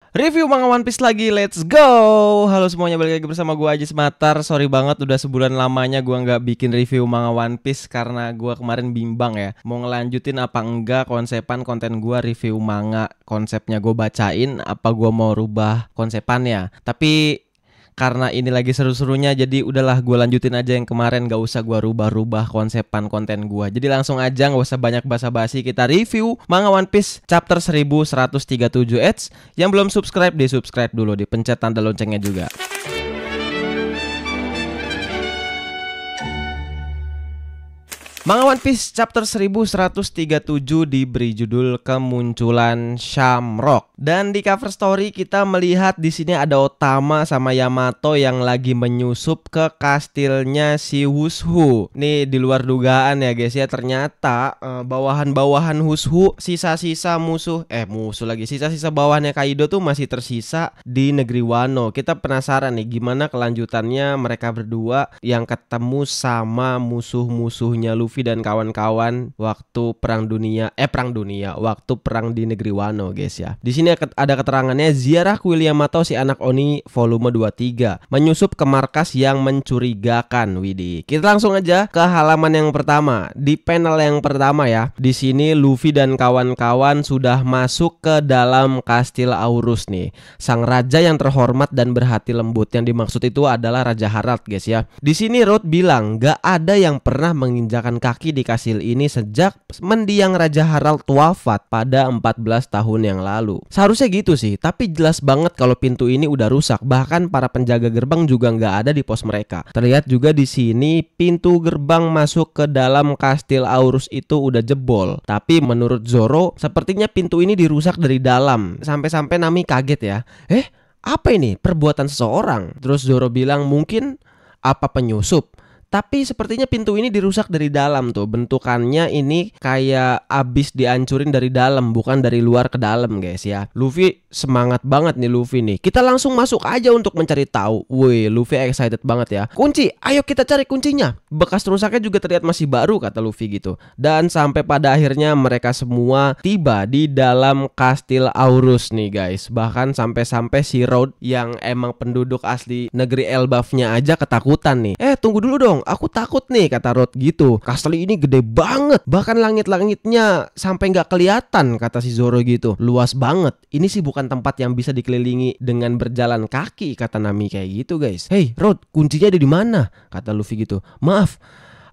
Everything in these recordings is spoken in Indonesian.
Review manga One Piece lagi, let's go. Halo semuanya, balik lagi bersama gue Aji Sematar. Sorry banget udah sebulan lamanya gue nggak bikin review manga One Piece karena gue kemarin bimbang ya, mau ngelanjutin apa enggak konsepan konten gue review manga. Konsepnya gue bacain, apa gue mau rubah konsepannya. Tapi karena ini lagi seru-serunya, jadi udahlah gue lanjutin aja yang kemarin, gak usah gue rubah-rubah konsepan konten gue. Jadi langsung aja, gak usah banyak basa-basi, kita review manga One Piece chapter 1137 H. Yang belum subscribe, di subscribe dulu, dipencet tanda loncengnya juga. Manga One Piece chapter 1137 diberi judul Kemunculan Shamrock. Dan di cover story kita melihat di sini ada Otama sama Yamato yang lagi menyusup ke kastilnya si Wushu. Nih di luar dugaan ya guys ya, ternyata bawahan-bawahan Wushu, sisa-sisa musuh lagi, sisa-sisa bawahannya Kaido tuh masih tersisa di negeri Wano. Kita penasaran nih gimana kelanjutannya mereka berdua yang ketemu sama musuh-musuhnya Luffy dan kawan-kawan waktu perang dunia, waktu perang di negeri Wano guys ya. Di sini ada keterangannya, ziarah kuil Yamato si anak Oni volume 23 menyusup ke markas yang mencurigakan. Widih. Kita langsung aja ke halaman yang pertama. Di panel yang pertama ya. Di sini Luffy dan kawan-kawan sudah masuk ke dalam kastil Aurus nih. Sang raja yang terhormat dan berhati lembut. Yang dimaksud itu adalah Raja Harald guys ya. Di sini Road bilang gak ada yang pernah menginjakan kaki di kastil ini sejak mendiang Raja Harald wafat pada 14 tahun yang lalu. Seharusnya gitu sih, tapi jelas banget kalau pintu ini udah rusak. Bahkan para penjaga gerbang juga nggak ada di pos mereka. Terlihat juga di sini pintu gerbang masuk ke dalam kastil Aurus itu udah jebol. Tapi menurut Zoro, sepertinya pintu ini dirusak dari dalam. Sampai-sampai Nami kaget ya. Apa ini? Perbuatan seseorang? Terus Zoro bilang mungkin apa penyusup? Tapi sepertinya pintu ini dirusak dari dalam tuh. Bentukannya ini kayak abis dihancurin dari dalam, bukan dari luar ke dalam guys ya. Luffy semangat banget nih Luffy nih. Kita langsung masuk aja untuk mencari tahu. Wih, Luffy excited banget ya. Kunci, ayo kita cari kuncinya. Bekas rusaknya juga terlihat masih baru kata Luffy gitu. Dan sampai pada akhirnya mereka semua tiba di dalam kastil Aurus nih guys. Bahkan sampai-sampai si Road yang emang penduduk asli negeri Elbafnya aja ketakutan nih. Tunggu dulu dong. Aku takut nih kata Road gitu. Kastil ini gede banget. Bahkan langit-langitnya sampai nggak kelihatan kata si Zoro gitu. Luas banget. Ini sih bukan tempat yang bisa dikelilingi dengan berjalan kaki kata Nami kayak gitu guys. Hey Road, kuncinya ada di mana? Kata Luffy gitu. Maaf,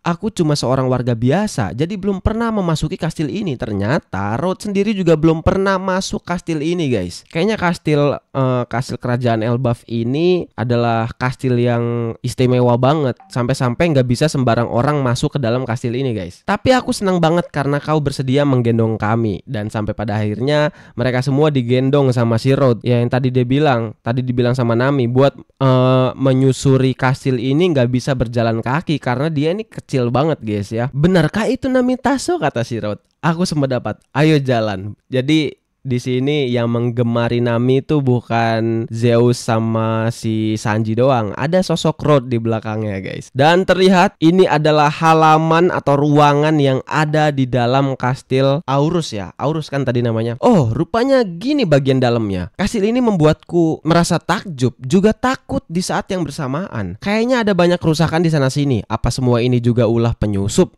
aku cuma seorang warga biasa, jadi belum pernah memasuki kastil ini. Ternyata Road sendiri juga belum pernah masuk kastil ini guys. Kayaknya kastil kerajaan Elbaf ini adalah kastil yang istimewa banget. Sampai-sampai nggak bisa sembarang orang masuk ke dalam kastil ini guys. Tapi aku senang banget karena kau bersedia menggendong kami. Dan sampai pada akhirnya mereka semua digendong sama si Road. Ya yang tadi dibilang sama Nami buat menyusuri kastil ini nggak bisa berjalan kaki karena dia ini kecil banget guys ya. Benarkah itu Namitaso kata si Road? Aku sempat dapat. Ayo jalan. Jadi di sini yang menggemari Nami itu bukan Zeus sama si Sanji doang. Ada sosok Road di belakangnya guys. Dan terlihat ini adalah halaman atau ruangan yang ada di dalam kastil Aurus ya. Aurus kan tadi namanya. Oh rupanya gini bagian dalamnya. Kastil ini membuatku merasa takjub, juga takut di saat yang bersamaan. Kayaknya ada banyak kerusakan di sana sini. Apa semua ini juga ulah penyusup?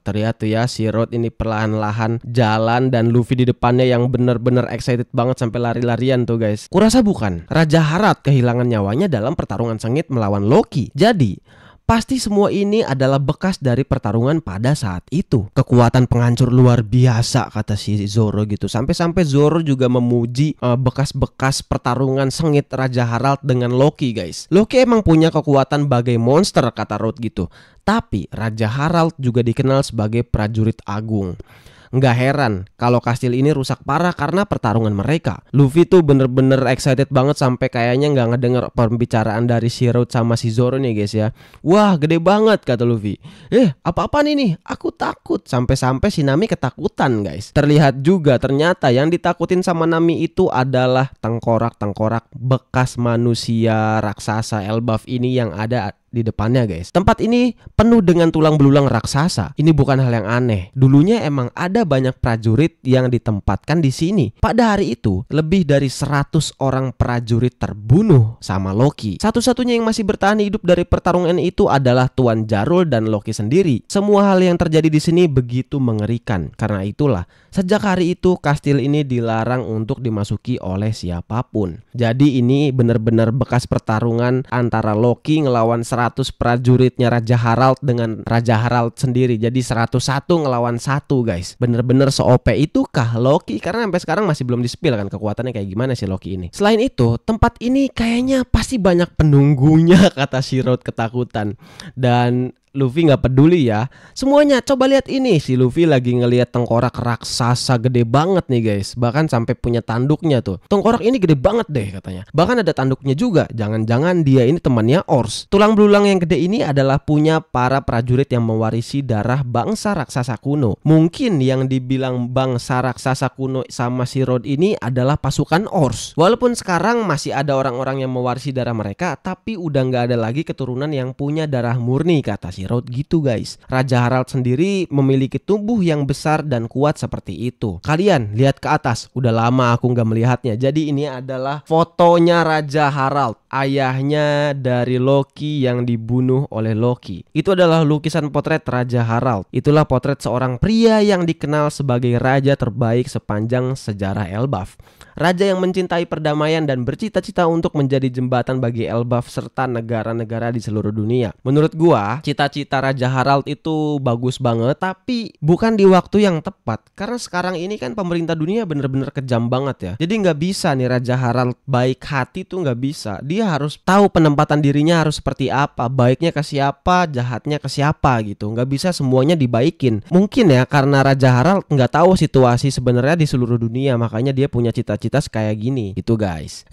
Terlihat tuh ya si Road ini perlahan-lahan jalan dan Luffy di depannya yang bener-bener excited banget sampai lari-larian tuh guys. Kurasa bukan, Raja Harald kehilangan nyawanya dalam pertarungan sengit melawan Loki. Jadi pasti semua ini adalah bekas dari pertarungan pada saat itu. Kekuatan penghancur luar biasa kata si Zoro gitu. Sampai-sampai Zoro juga memuji bekas-bekas pertarungan sengit Raja Harald dengan Loki guys. Loki emang punya kekuatan bagai monster kata Road gitu. Tapi Raja Harald juga dikenal sebagai prajurit agung. Nggak heran kalau kastil ini rusak parah karena pertarungan mereka. Luffy tuh bener-bener excited banget sampai kayaknya nggak ngedenger pembicaraan dari si Road sama si Zoro nih guys ya. Wah gede banget kata Luffy. Apa-apaan ini? Aku takut. Sampai-sampai si Nami ketakutan guys. Terlihat juga ternyata yang ditakutin sama Nami itu adalah tengkorak-tengkorak bekas manusia raksasa Elbaf ini yang ada di depannya guys. Tempat ini penuh dengan tulang belulang raksasa. Ini bukan hal yang aneh. Dulunya emang ada banyak prajurit yang ditempatkan di sini. Pada hari itu, lebih dari 100 orang prajurit terbunuh sama Loki. Satu-satunya yang masih bertahan hidup dari pertarungan itu adalah Tuan Jarul dan Loki sendiri. Semua hal yang terjadi di sini begitu mengerikan. Karena itulah, sejak hari itu kastil ini dilarang untuk dimasuki oleh siapapun. Jadi ini benar-benar bekas pertarungan antara Loki ngelawan 100 prajuritnya Raja Harald dengan Raja Harald sendiri. Jadi 101 ngelawan 1 guys. Bener-bener se-OP itu kah Loki? Karena sampai sekarang masih belum di-spill kan kekuatannya kayak gimana sih Loki ini. Selain itu, tempat ini kayaknya pasti banyak penunggunya, kata Shirod ketakutan. Dan Luffy nggak peduli ya. Semuanya coba lihat ini. Si Luffy lagi ngelihat tengkorak raksasa gede banget nih guys. Bahkan sampai punya tanduknya tuh. Tengkorak ini gede banget deh katanya. Bahkan ada tanduknya juga. Jangan-jangan dia ini temannya Ors. Tulang belulang yang gede ini adalah punya para prajurit yang mewarisi darah bangsa raksasa kuno. Mungkin yang dibilang bangsa raksasa kuno sama si Rod ini adalah pasukan Ors. Walaupun sekarang masih ada orang-orang yang mewarisi darah mereka, tapi udah nggak ada lagi keturunan yang punya darah murni, kata si Rod gitu guys. Raja Harald sendiri memiliki tubuh yang besar dan kuat seperti itu. Kalian lihat ke atas, udah lama aku nggak melihatnya. Jadi ini adalah fotonya Raja Harald, ayahnya dari Loki yang dibunuh oleh Loki. Itu adalah lukisan potret Raja Harald. Itulah potret seorang pria yang dikenal sebagai raja terbaik sepanjang sejarah Elbaf. Raja yang mencintai perdamaian dan bercita-cita untuk menjadi jembatan bagi Elbaf serta negara-negara di seluruh dunia. Menurut gua, cita-cita Raja Harald itu bagus banget, tapi bukan di waktu yang tepat. Karena sekarang ini kan pemerintah dunia bener-bener kejam banget ya. Jadi nggak bisa nih Raja Harald baik hati tuh nggak bisa. Dia harus tahu penempatan dirinya harus seperti apa, baiknya ke siapa, jahatnya ke siapa gitu. Nggak bisa semuanya dibaikin. Mungkin ya karena Raja Harald nggak tahu situasi sebenarnya di seluruh dunia, makanya dia punya cita-cita kayak gini gitu guys.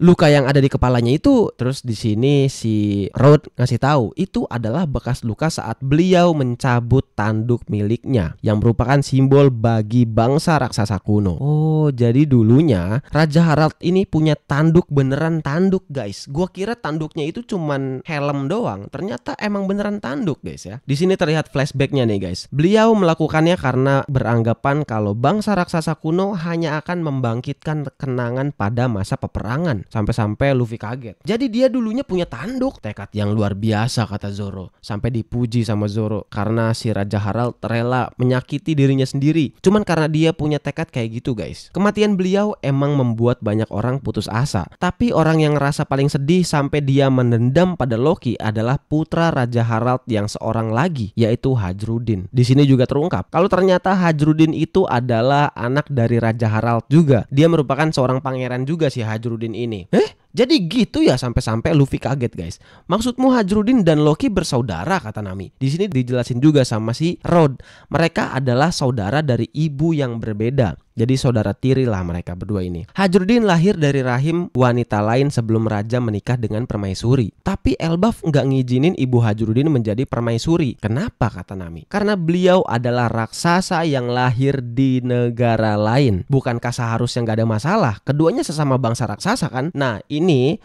Luka yang ada di kepalanya itu, terus di sini si Rod ngasih tahu itu adalah bekas luka saat beliau mencabut tanduk miliknya yang merupakan simbol bagi bangsa raksasa kuno. Oh, jadi dulunya Raja Harald ini punya tanduk, beneran tanduk guys. Gua kira tanduknya itu cuman helm doang, ternyata emang beneran tanduk guys ya. Di sini terlihat flashbacknya nih guys. Beliau melakukannya karena beranggapan kalau bangsa raksasa kuno hanya akan membangkitkan kenangan pada masa peperangan. Sampai-sampai Luffy kaget. Jadi dia dulunya punya tanduk. Tekad yang luar biasa, kata Zoro. Sampai dipuji sama Zoro karena si Raja Harald rela menyakiti dirinya sendiri cuman karena dia punya tekad kayak gitu guys. Kematian beliau emang membuat banyak orang putus asa. Tapi orang yang ngerasa paling sedih sampai dia mendendam pada Loki adalah putra Raja Harald yang seorang lagi, yaitu Hajrudin. Di sini juga terungkap kalau ternyata Hajrudin itu adalah anak dari Raja Harald juga. Dia merupakan seorang pangeran juga si Hajrudin ini. Jadi gitu ya, sampai-sampai Luffy kaget guys. Maksudmu Hajrudin dan Loki bersaudara, kata Nami. Di sini dijelasin juga sama si Rod. Mereka adalah saudara dari ibu yang berbeda. Jadi saudara tiri lah mereka berdua ini. Hajrudin lahir dari rahim wanita lain sebelum raja menikah dengan permaisuri. Tapi Elbaf nggak ngizinin ibu Hajrudin menjadi permaisuri. Kenapa, kata Nami? Karena beliau adalah raksasa yang lahir di negara lain. Bukankah seharusnya nggak ada masalah? Keduanya sesama bangsa raksasa kan? Nah ini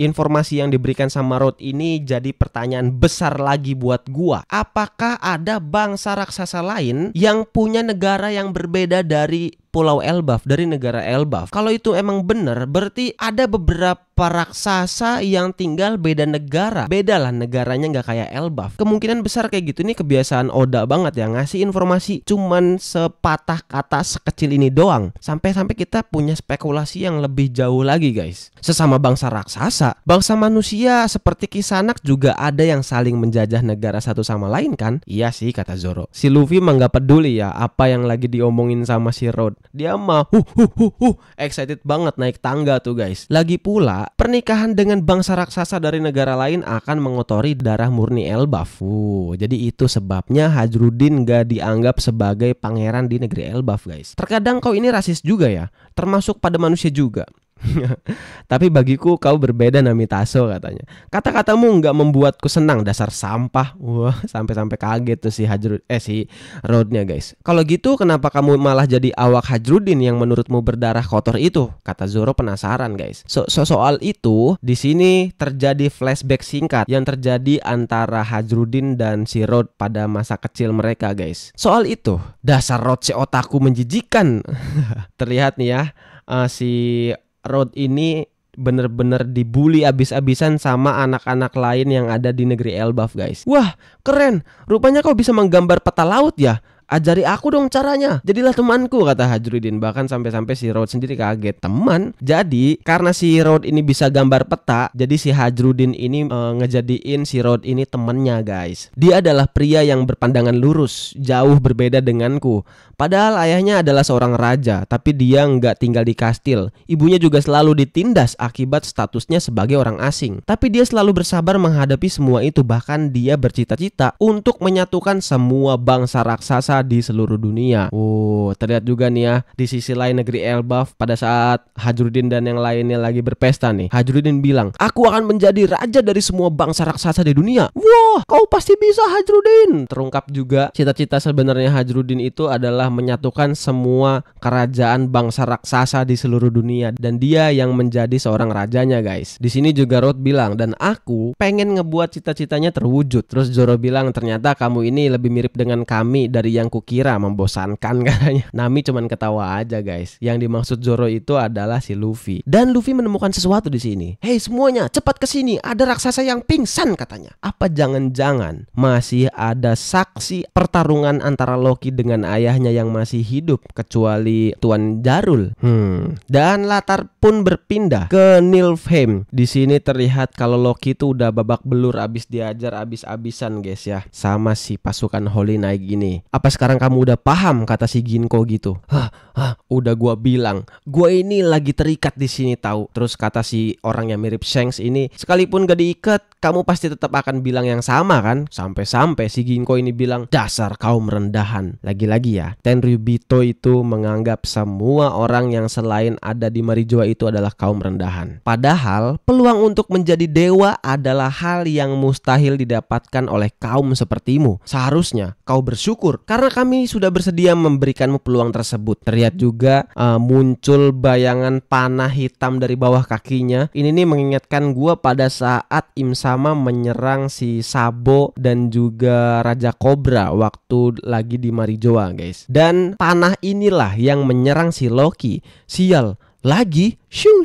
informasi yang diberikan sama Rod ini jadi pertanyaan besar lagi buat gua. Apakah ada bangsa raksasa lain yang punya negara yang berbeda dari Pulau Elbaf, dari negara Elbaf? Kalau itu emang bener, berarti ada beberapa raksasa yang tinggal beda negara. Beda lah negaranya, nggak kayak Elbaf. Kemungkinan besar kayak gitu. Nih kebiasaan Oda banget ya, ngasih informasi cuman sepatah kata sekecil ini doang. Sampai-sampai kita punya spekulasi yang lebih jauh lagi guys. Sesama bangsa raksasa, bangsa manusia seperti Kisanak juga ada yang saling menjajah negara satu sama lain kan? Iya sih, kata Zoro. Si Luffy mah nggak peduli ya apa yang lagi diomongin sama si Rod. Dia mah excited banget naik tangga tuh guys. Lagi pula pernikahan dengan bangsa raksasa dari negara lain akan mengotori darah murni Elbaf. Jadi itu sebabnya Hajrudin gak dianggap sebagai pangeran di negeri Elbaf guys. Terkadang kau ini rasis juga ya, termasuk pada manusia juga. Tapi bagiku kau berbeda Namitaso, katanya. Kata-katamu nggak membuatku senang, dasar sampah. Wah, sampai-sampai kaget tuh si Rodnya, guys. Kalau gitu kenapa kamu malah jadi awak Hajrudin yang menurutmu berdarah kotor itu? Kata Zoro penasaran, guys. Soal itu di sini terjadi flashback singkat yang terjadi antara Hajrudin dan si Rod pada masa kecil mereka, guys. Soal itu, dasar Rod si otaku menjijikan. Terlihat nih ya, si Rod ini bener-bener dibully abis-abisan sama anak-anak lain yang ada di negeri Elbaf, guys. Wah, keren. Rupanya kau bisa menggambar peta laut ya. Ajari aku dong caranya. Jadilah temanku, kata Hajrudin. Bahkan sampai-sampai si Rod sendiri kaget. Teman? Jadi karena si Rod ini bisa gambar peta, jadi si Hajrudin ini ngejadiin si Rod ini temennya, guys. Dia adalah pria yang berpandangan lurus, jauh berbeda denganku. Padahal ayahnya adalah seorang raja, tapi dia nggak tinggal di kastil. Ibunya juga selalu ditindas akibat statusnya sebagai orang asing. Tapi dia selalu bersabar menghadapi semua itu. Bahkan dia bercita-cita untuk menyatukan semua bangsa raksasa di seluruh dunia. Terlihat juga nih ya, di sisi lain negeri Elbaf pada saat Hajrudin dan yang lainnya lagi berpesta nih. Hajrudin bilang, aku akan menjadi raja dari semua bangsa raksasa di dunia. Wah, kau pasti bisa, Hajrudin. Terungkap juga cita-cita sebenarnya Hajrudin itu adalah menyatukan semua kerajaan bangsa raksasa di seluruh dunia, dan dia yang menjadi seorang rajanya, guys. Di sini juga Rod bilang, dan aku pengen ngebuat cita-citanya terwujud. Terus Zoro bilang, ternyata kamu ini lebih mirip dengan kami dari yang kukira, membosankan, katanya. Nami cuman ketawa aja, guys. Yang dimaksud Zoro itu adalah si Luffy. Dan Luffy menemukan sesuatu di sini. Hei semuanya, cepat ke sini. Ada raksasa yang pingsan, katanya. Apa jangan-jangan masih ada saksi pertarungan antara Loki dengan ayahnya yang masih hidup, kecuali Tuan Jarul. Dan latar pun berpindah ke Nilfheim. Di sini terlihat kalau Loki itu udah babak belur, abis diajar abis-abisan, guys ya, sama si pasukan Holy Knight gini. Apa sekarang kamu udah paham, kata si Ginko gitu. Udah gua bilang, gua ini lagi terikat di sini tahu. Terus kata si orang yang mirip Shanks ini, sekalipun gak diikat, kamu pasti tetap akan bilang yang sama kan? Sampai-sampai si Ginko ini bilang, dasar kaum rendahan. Lagi-lagi ya, Tenryubito itu menganggap semua orang yang selain ada di Marijoa itu adalah kaum rendahan. Padahal peluang untuk menjadi dewa adalah hal yang mustahil didapatkan oleh kaum sepertimu. Seharusnya kau bersyukur karena kami sudah bersedia memberikanmu peluang tersebut. Terlihat juga muncul bayangan panah hitam dari bawah kakinya. Ini nih mengingatkan gua pada saat Im-sama menyerang si Sabo dan juga Raja Cobra waktu lagi di Marijoa, guys. Dan panah inilah yang menyerang si Loki. Sial, lagi shung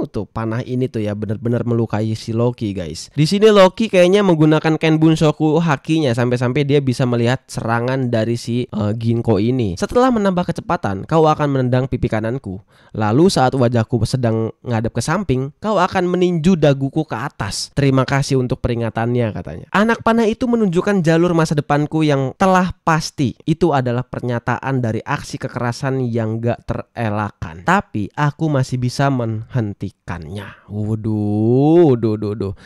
tuh panah ini tuh ya benar-benar melukai si Loki, guys. Di sini Loki kayaknya menggunakan Ken Bunsoku Hakinya sampai-sampai dia bisa melihat serangan dari si Ginko ini. Setelah menambah kecepatan, kau akan menendang pipi kananku. Lalu saat wajahku sedang ngadep ke samping, kau akan meninju daguku ke atas. Terima kasih untuk peringatannya, katanya. Anak panah itu menunjukkan jalur masa depanku yang telah pasti. Itu adalah pernyataan dari aksi kekerasan yang gak terelakkan. Tapi aku masih bisa menghentikannya. Waduh.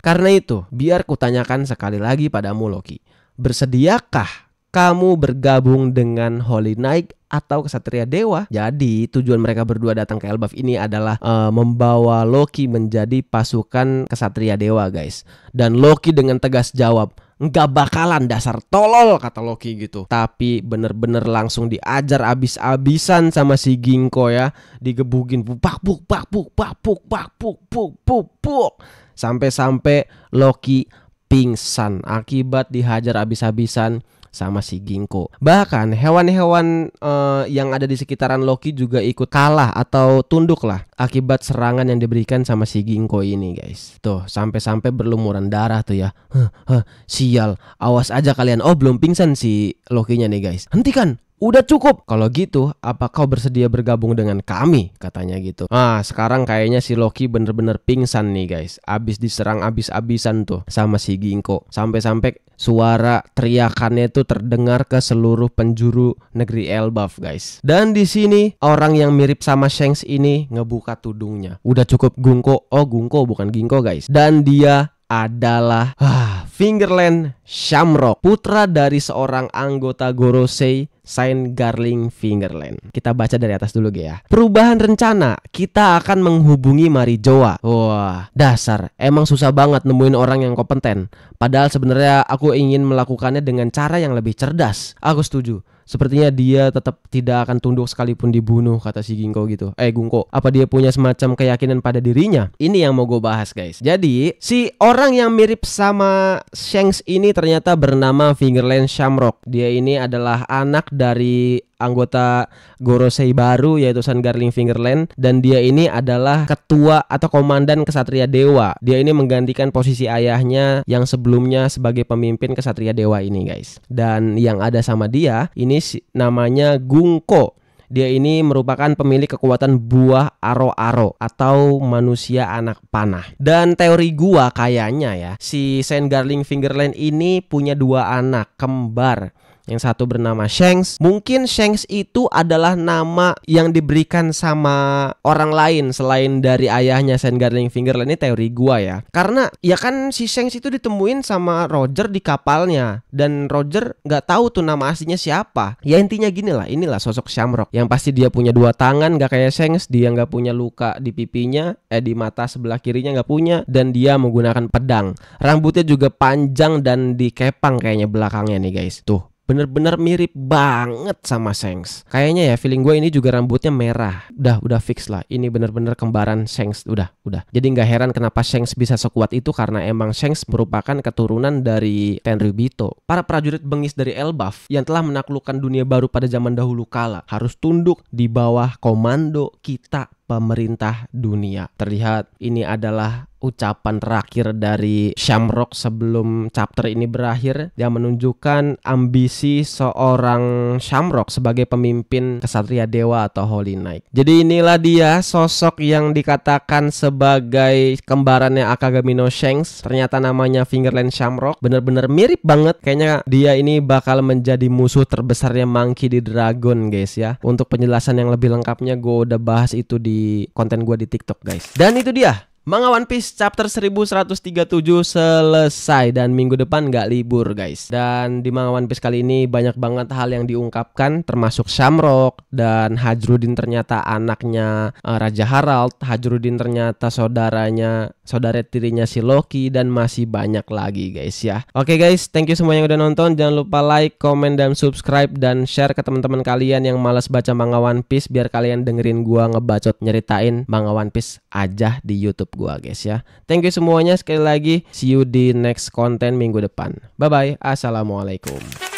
Karena itu, biar kutanyakan sekali lagi padamu, Loki. Bersediakah kamu bergabung dengan Holy Knight atau Kesatria Dewa? Jadi tujuan mereka berdua datang ke Elbaf ini adalah membawa Loki menjadi pasukan Kesatria Dewa, guys. Dan Loki dengan tegas jawab, nggak bakalan, dasar tolol, kata Loki gitu. Tapi bener-bener langsung diajar abis-abisan sama si Ginko ya. Digebugin buk. Sampai-sampai Loki pingsan akibat dihajar abis-abisan sama si Ginko. Bahkan hewan-hewan yang ada di sekitaran Loki juga ikut kalah atau tunduk lah akibat serangan yang diberikan sama si Ginko ini, guys. Tuh sampai-sampai berlumuran darah tuh ya. Sial, awas aja kalian. Oh belum pingsan si Lokinya nih, guys. Hentikan. Udah cukup. Kalau gitu, apa kau bersedia bergabung dengan kami? Katanya gitu. Sekarang kayaknya si Loki bener-bener pingsan nih, guys. Abis diserang abis-abisan tuh sama si Ginko. Sampai-sampai suara teriakannya itu terdengar ke seluruh penjuru negeri Elbaf, guys. Dan di sini orang yang mirip sama Shanks ini ngebuka tudungnya. Udah cukup, Gunko. Oh, Gunko bukan Ginko, guys. Dan dia adalah Fingerland Shamrock, putra dari seorang anggota Gorosei Saint Garling Fingerland. Kita baca dari atas dulu ya. Perubahan rencana, kita akan menghubungi Marijoa. Wah, dasar, emang susah banget nemuin orang yang kompeten. Padahal sebenarnya aku ingin melakukannya dengan cara yang lebih cerdas. Aku setuju. Sepertinya dia tetap tidak akan tunduk sekalipun dibunuh, kata si Gungko gitu. Gungko, apa dia punya semacam keyakinan pada dirinya? Ini yang mau gue bahas, guys. Jadi, si orang yang mirip sama Shanks ini ternyata bernama Fingerland Shamrock. Dia ini adalah anak dari anggota Gorosei baru, yaitu Saint Garling Fingerland, dan dia ini adalah ketua atau komandan Kesatria Dewa. Dia ini menggantikan posisi ayahnya yang sebelumnya sebagai pemimpin Kesatria Dewa ini, guys. Dan yang ada sama dia ini namanya Gungko. Dia ini merupakan pemilik kekuatan buah aro-aro atau manusia anak panah. Dan teori gua kayaknya ya, si Saint Garling Fingerland ini punya 2 anak kembar. Yang satu bernama Shanks. Mungkin Shanks itu adalah nama yang diberikan sama orang lain selain dari ayahnya Saint Garling Fingerland. Ini teori gua ya. Karena ya kan si Shanks itu ditemuin sama Roger di kapalnya, dan Roger nggak tahu tuh nama aslinya siapa. Ya intinya gini lah, inilah sosok Shamrock. Yang pasti dia punya 2 tangan, nggak kayak Shanks. Dia nggak punya luka di pipinya, di mata sebelah kirinya nggak punya, dan dia menggunakan pedang. Rambutnya juga panjang dan dikepang kayaknya belakangnya nih, guys. Tuh, bener-bener mirip banget sama Shanks. Kayaknya ya feeling gue ini juga rambutnya merah. Udah fix lah. Ini bener-bener kembaran Shanks. Udah. Jadi nggak heran kenapa Shanks bisa sekuat itu, karena emang Shanks merupakan keturunan dari Tenryubito, para prajurit bengis dari Elbaf yang telah menaklukkan dunia baru pada zaman dahulu kala. Harus tunduk di bawah komando kita, pemerintah dunia. Terlihat ini adalah ucapan terakhir dari Shamrock sebelum chapter ini berakhir, yang menunjukkan ambisi seorang Shamrock sebagai pemimpin Kesatria Dewa atau Holy Knight. Jadi inilah dia sosok yang dikatakan sebagai kembarannya Akagami no Shanks. Ternyata namanya Fingerland Shamrock. Bener-bener mirip banget. Kayaknya dia ini bakal menjadi musuh terbesarnya Monkey D. Dragon, guys ya. Untuk penjelasan yang lebih lengkapnya gue udah bahas itu di konten gue di TikTok, guys. Dan itu dia, Manga One Piece chapter 1137 selesai, dan minggu depan nggak libur, guys. Dan di Manga One Piece kali ini banyak banget hal yang diungkapkan, termasuk Shamrock dan Hajrudin ternyata anaknya Raja Harald. Hajrudin ternyata saudara tirinya si Loki, dan masih banyak lagi, guys ya. Oke guys, thank you semua yang udah nonton. Jangan lupa like, comment, dan subscribe, dan share ke teman-teman kalian yang malas baca Manga One Piece, biar kalian dengerin gua ngebacot nyeritain Manga One Piece aja di YouTube gua, guys ya. Thank you semuanya sekali lagi. See you di next konten minggu depan. Bye bye. Assalamualaikum.